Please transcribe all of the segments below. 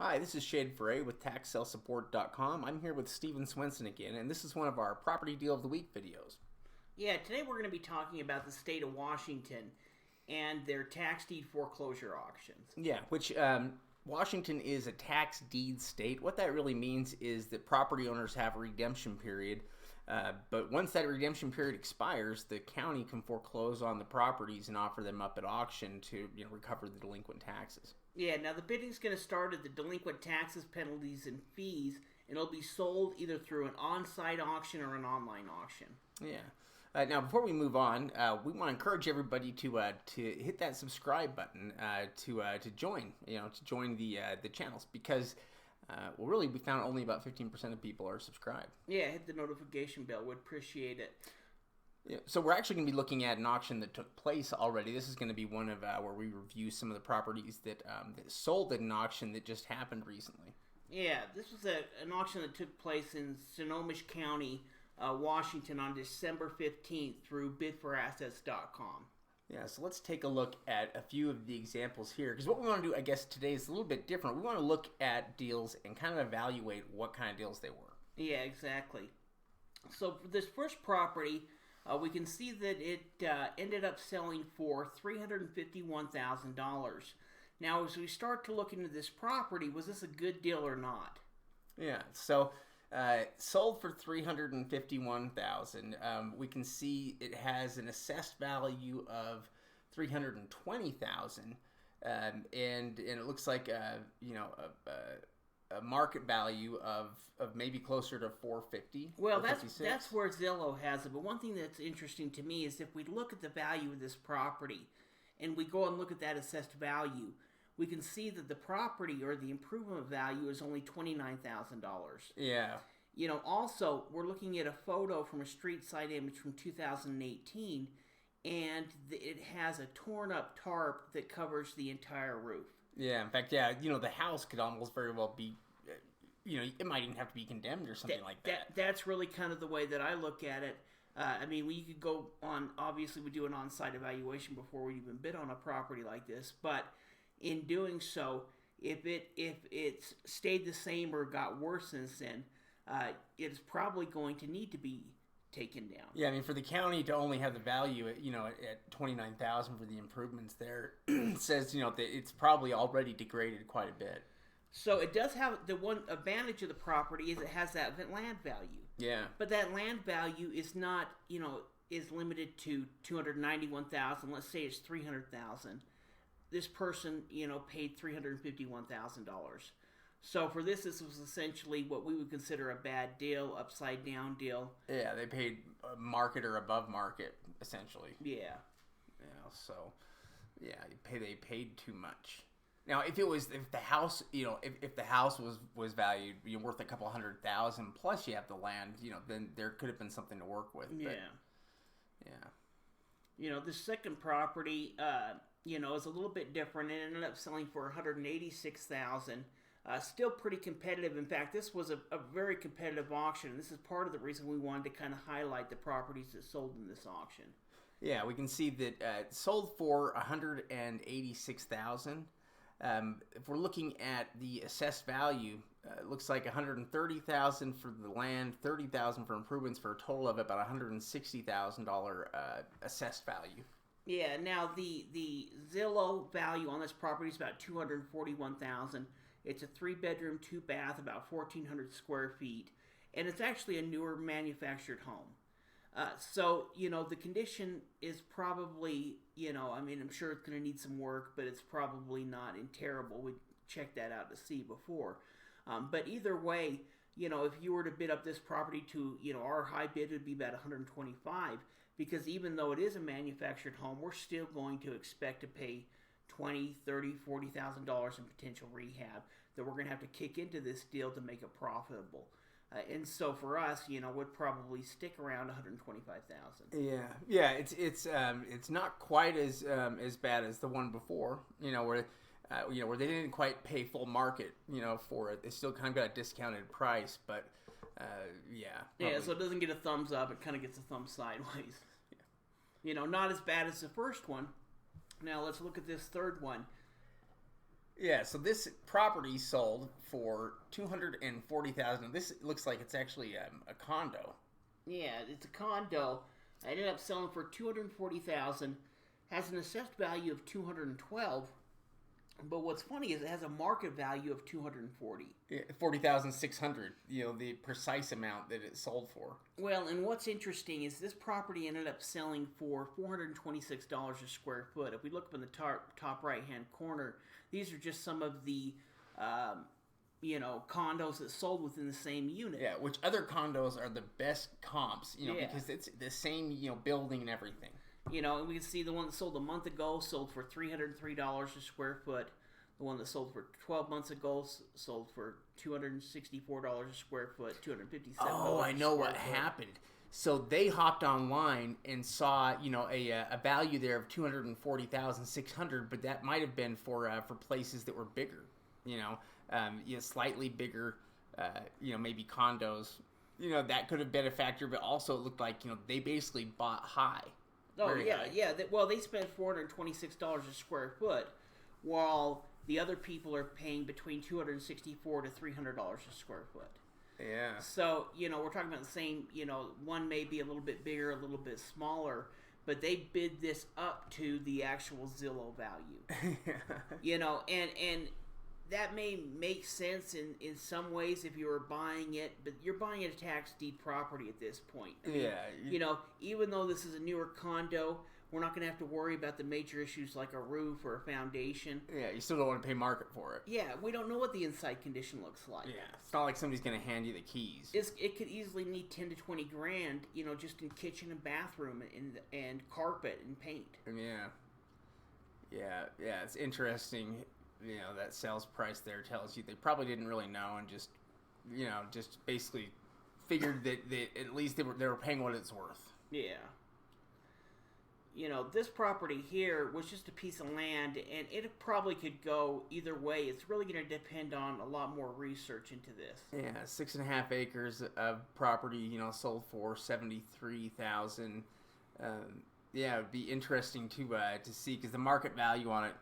Hi, this is Shade Foray with TaxSaleSupport.com. I'm here with Steven Swenson again, and this is one of our Property Deal of the Week videos. Yeah, today we're going to be talking about the state of Washington and their tax deed foreclosure auctions. Yeah, which Washington is a tax deed state. What that really means is that property owners have a redemption period, but once that redemption period expires, the county can foreclose on the properties and offer them up at auction to recover the delinquent taxes. Yeah, now the bidding's going to start at the delinquent taxes, penalties, and fees, and it'll be sold either through an on-site auction or an online auction. Yeah. Now, before we move on, we want to encourage everybody to hit that subscribe button to join the channels because really we found only about 15% of people are subscribed. Yeah, hit the notification bell. We'd appreciate it. Yeah, so we're actually going to be looking at an auction that took place already. This is going to be one of where we review some of the properties that sold at an auction that just happened recently. Yeah, this was an auction that took place in Snohomish County, Washington on December 15th through bidforassets.com. Yeah, so let's take a look at a few of the examples here, because what we want to do, I guess, today is a little bit different. We want to look at deals and kind of evaluate what kind of deals they were. Yeah, exactly. So for this first property, we can see that it ended up selling for $351,000. Now, as we start to look into this property, was this a good deal or not? Yeah, so sold for $351,000. We can see it has an assessed value of $320,000, and it looks like a market value of maybe closer to $450. Well, that's where Zillow has it. But one thing that's interesting to me is if we look at the value of this property, and we go and look at that assessed value, we can see that the property or the improvement value is only $29,000. Yeah. Also, we're looking at a photo from a street side image from 2018, and it has a torn up tarp that covers the entire roof. Yeah, in fact, the house could almost very well be, it might even have to be condemned or something like that. That's really kind of the way that I look at it. We could go on, obviously we do an on-site evaluation before we even bid on a property like this, but in doing so, if it's stayed the same or got worse since then, it's probably going to need to be taken down. Yeah, for the county to only have the value at $29,000 for the improvements there says that it's probably already degraded quite a bit. So it does have the one advantage of the property is it has that land value. Yeah. But that land value is not is limited to $291,000. Let's say it's $300,000. This person paid $351,000. So for this was essentially what we would consider a bad deal, upside down deal. Yeah, they paid market or above market, essentially. Yeah. They paid too much. Now, if the house, if the house was valued, worth a couple $100,000 plus you have the land, then there could have been something to work with. Yeah. But, yeah. The second property, is a little bit different. It ended up selling for $186,000. Still pretty competitive. In fact, this was a very competitive auction. This is part of the reason we wanted to kind of highlight the properties that sold in this auction. Yeah, we can see that it sold for $186,000. If we're looking at the assessed value, it looks like $130,000 for the land, $30,000 for improvements, for a total of about $160,000 assessed value. Yeah. Now the Zillow value on this property is about $241,000. It's a 3-bedroom, 2-bath, about 1,400 square feet, and it's actually a newer manufactured home. So the condition is probably, I'm sure it's going to need some work, but it's probably not in terrible. We checked that out to see before. But either way, if you were to bid up this property to, our high bid would be about $125, because even though it is a manufactured home, we're still going to expect to pay $20,000, $30,000, $40,000 in potential rehab that we're going to have to kick into this deal to make it profitable. And so for us, would probably stick around $125,000. Yeah. It's not quite as bad as the one before. Where they didn't quite pay full market. For it. They still kind of got a discounted price, but yeah. Yeah. So it doesn't get a thumbs up. It kind of gets a thumb sideways. Yeah. Not as bad as the first one. Now let's look at this third one. Yeah, so this property sold for $240,000. This looks like it's actually a condo. Yeah, it's a condo. I ended up selling for $240,000. Has an assessed value of $212,000. But what's funny is it has a market value of $240,000. Yeah, 40,600. The precise amount that it sold for. Well, and what's interesting is this property ended up selling for $426 a square foot. If we look up in the top right hand corner, these are just some of the condos that sold within the same unit. Yeah, which other condos are the best comps, Yeah. because it's the same, building and everything. And we can see the one that sold a month ago sold for $303 a square foot. The one that sold for 12 months ago sold for $264 a square foot, $257. Oh, I know what happened. So they hopped online and saw, a value there of $240,600, but that might have been for places that were bigger, slightly bigger, maybe condos. That could have been a factor, but also it looked like, they basically bought high. Oh, Very yeah, high. yeah. They spent $426 a square foot, while the other people are paying between $264 to $300 a square foot. Yeah. So, we're talking about the same, one may be a little bit bigger, a little bit smaller, but they bid this up to the actual Zillow value. And that may make sense in some ways if you were buying it, but you're buying a tax deed property at this point. I mean, even though this is a newer condo, we're not going to have to worry about the major issues like a roof or a foundation. Yeah, you still don't want to pay market for it. Yeah, we don't know what the inside condition looks like. Yeah, it's not like somebody's going to hand you the keys. It could easily need 10 to 20 grand, just in kitchen and bathroom and carpet and paint. Yeah, it's interesting. That sales price there tells you they probably didn't really know and just basically figured that at least they were paying what it's worth. Yeah. This property here was just a piece of land, and it probably could go either way. It's really going to depend on a lot more research into this. Yeah, 6.5 acres of property, sold for $73,000. Yeah, it'd be interesting to see because the market value on it,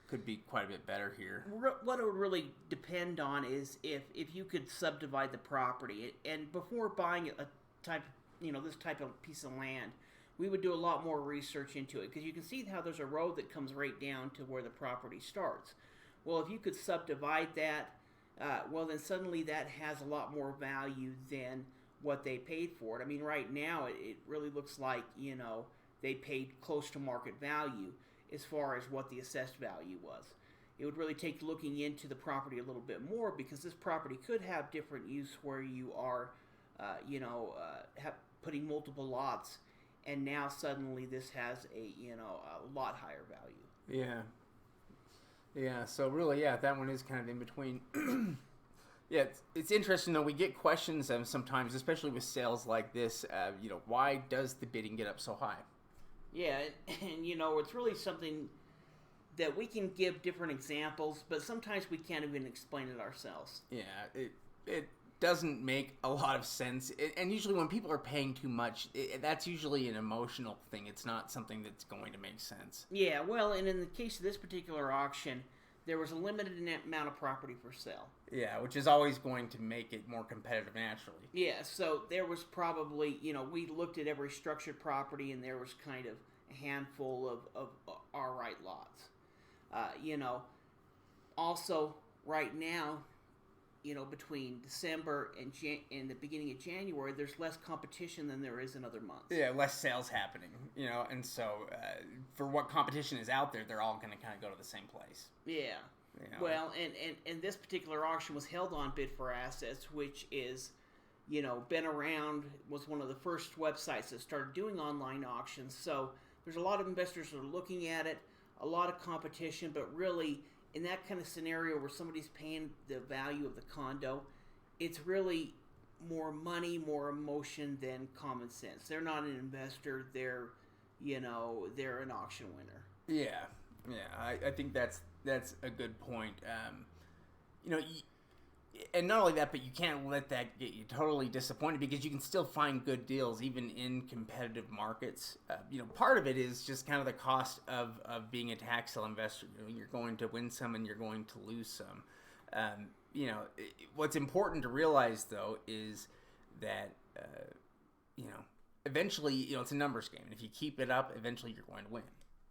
could be quite a bit better here. What it would really depend on is if you could subdivide the property, and before buying this type of piece of land, we would do a lot more research into it because you can see how there's a road that comes right down to where the property starts. Well, if you could subdivide that, then suddenly that has a lot more value than what they paid for it. I mean, right now it really looks like they paid close to market value as far as what the assessed value was. It would really take looking into the property a little bit more because this property could have different use where you are, putting multiple lots, and now suddenly this has a lot higher value. Yeah. So really, that one is kind of in between. Yeah, it's interesting though. We get questions sometimes, especially with sales like this. Why does the bidding get up so high? Yeah, and it's really something that we can give different examples, but sometimes we can't even explain it ourselves. Yeah, it doesn't make a lot of sense. And usually when people are paying too much, that's usually an emotional thing. It's not something that's going to make sense. Yeah, well, and in the case of this particular auction, there was a limited amount of property for sale. Yeah, which is always going to make it more competitive naturally. Yeah, so there was probably, we looked at every structured property and there was kind of a handful of all right lots. Also, right now, between December and the beginning of January, there's less competition than there is in other months. Yeah, less sales happening, and so for what competition is out there, they're all going to kind of go to the same place. Yeah. Well, and this particular auction was held on Bid for Assets, which is, been around, was one of the first websites that started doing online auctions. So there's a lot of investors that are looking at it, a lot of competition, but really in that kind of scenario where somebody's paying the value of the condo, it's really more money, more emotion than common sense. They're not an investor. They're an auction winner. Yeah. I think that's a good point. and not only that, but you can't let that get you totally disappointed, because you can still find good deals even in competitive markets. Part of it is just kind of the cost of being a tax sale investor. You're going to win some and you're going to lose some. What's important to realize, though, is that eventually, it's a numbers game, and if you keep it up, eventually you're going to win.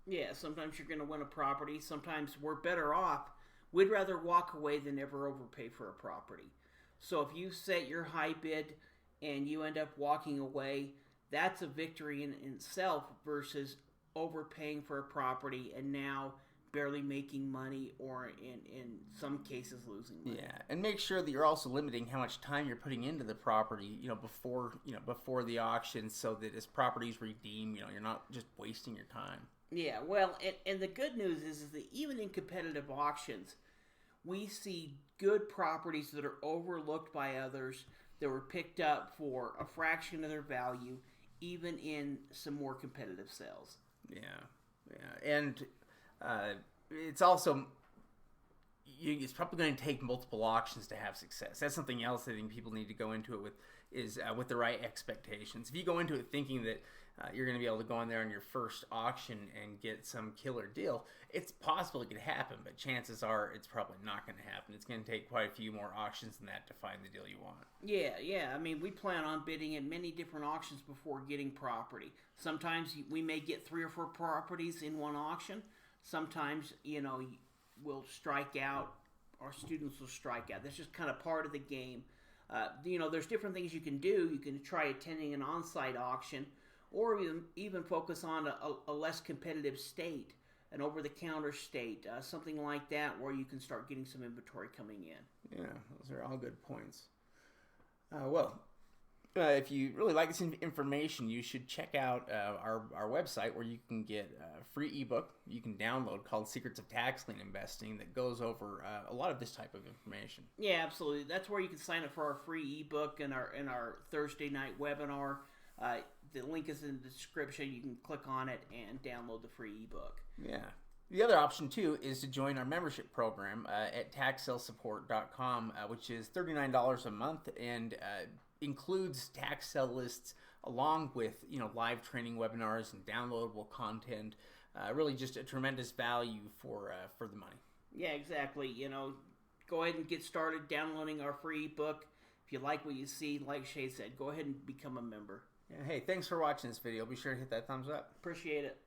Yeah, sometimes you're going to win a property. Sometimes we're better off. We'd rather walk away than ever overpay for a property. So if you set your high bid and you end up walking away, that's a victory in itself versus overpaying for a property and now barely making money, or in some cases losing money. Yeah, and make sure that you're also limiting how much time you're putting into the property, before the auction, so that as properties redeem, you're not just wasting your time. Yeah, well, and the good news is that even in competitive auctions, we see good properties that are overlooked by others that were picked up for a fraction of their value, even in some more competitive sales. Yeah, and it's also, it's probably going to take multiple auctions to have success. That's something else I think people need to go into it with, is with the right expectations. If you go into it thinking that you're going to be able to go in there on your first auction and get some killer deal, it's possible it could happen, but chances are it's probably not going to happen. It's going to take quite a few more auctions than that to find the deal you want. Yeah. I mean, we plan on bidding at many different auctions before getting property. Sometimes we may get 3 or 4 properties in one auction. Sometimes, we'll strike out. Our students will strike out. That's just kind of part of the game. There's different things you can do. You can try attending an on-site auction, or even focus on a less competitive state, an over-the-counter state, something like that, where you can start getting some inventory coming in. Yeah, those are all good points. If you really like this information, you should check out our website, where you can get a free ebook you can download called Secrets of Tax Lien Investing, that goes over a lot of this type of information. Yeah, absolutely. That's where you can sign up for our free ebook and our Thursday night webinar. The link is in the description. You can click on it and download the free ebook. Yeah. The other option, too, is to join our membership program at taxsalesupport.com, which is $39 a month, and includes tax sale lists along with live training webinars and downloadable content. Really just a tremendous value for the money. Yeah, exactly. Go ahead and get started downloading our free ebook. If you like what you see, like Shay said, go ahead and become a member. Yeah, hey, thanks for watching this video. Be sure to hit that thumbs up. Appreciate it.